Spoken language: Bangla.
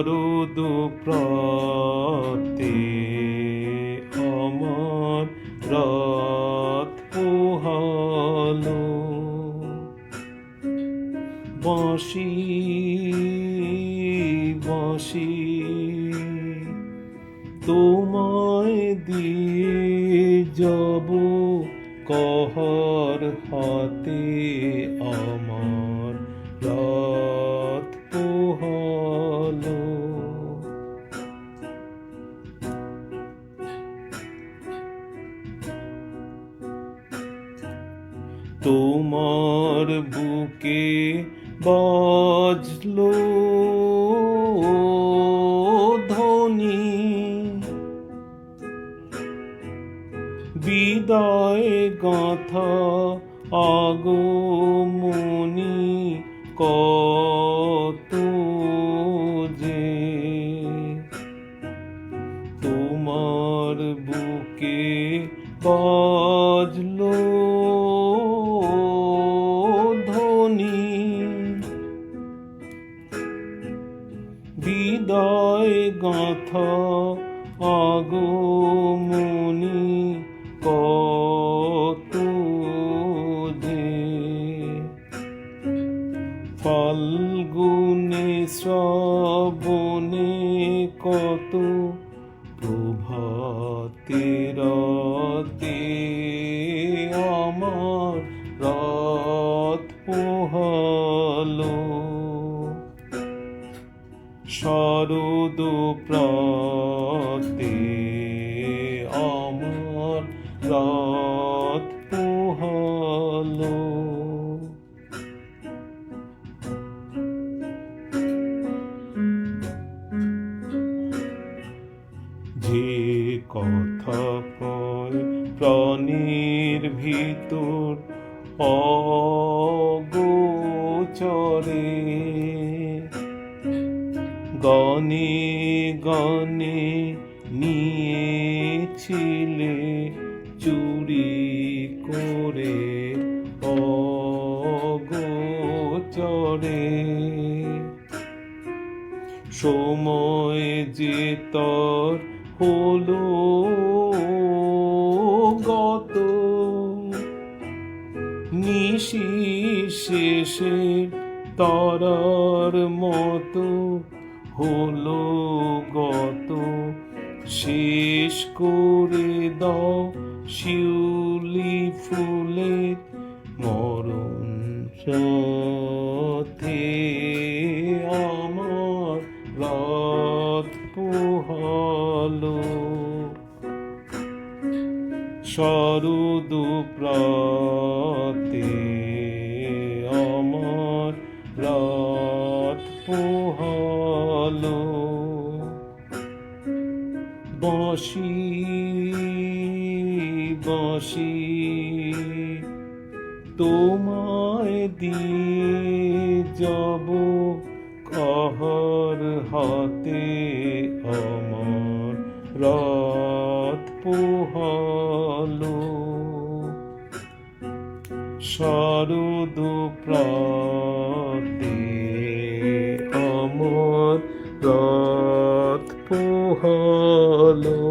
শরদ প্রাতে আমার রাত পোহালো। বাঁশি বাঁশি তোমায় দিয়ে যাব কাহার হাতে আমার রাত পোহালো। তোমার বুকে বাজলো ধ্বনি, বিদায় গাঁথা আগমনী কত যে। তোমার বুকে বাজলো ধ্বনি, বিদায় গাঁথা আগমনী কত যে। ফাল্গুনে শ্রাবণে কত প্রভাতে রাতে আমার রাত পোহালো। শরদ প্রাতে আমার রাত পোহালো। যে কথা কয় প্রাণীর ভিতর অগোচরে, গানে গানে নিয়েছিলে চুরি করে অগোচরে। সময় যে তর হলো গত, নিশি শেষে তারার মতো হলো গত। শেষ করে দাও শিউলি ফুলের মরণ সাথে আমার রাত পোহালো। শরদ প্রাতে আমার রাত পোহালো। বাঁশি বাঁশি তোমায় দিয়ে যাব কাহার হাতে আমার রাত পোহালো। শরদ প্রাতে আমার রাত পোহালো।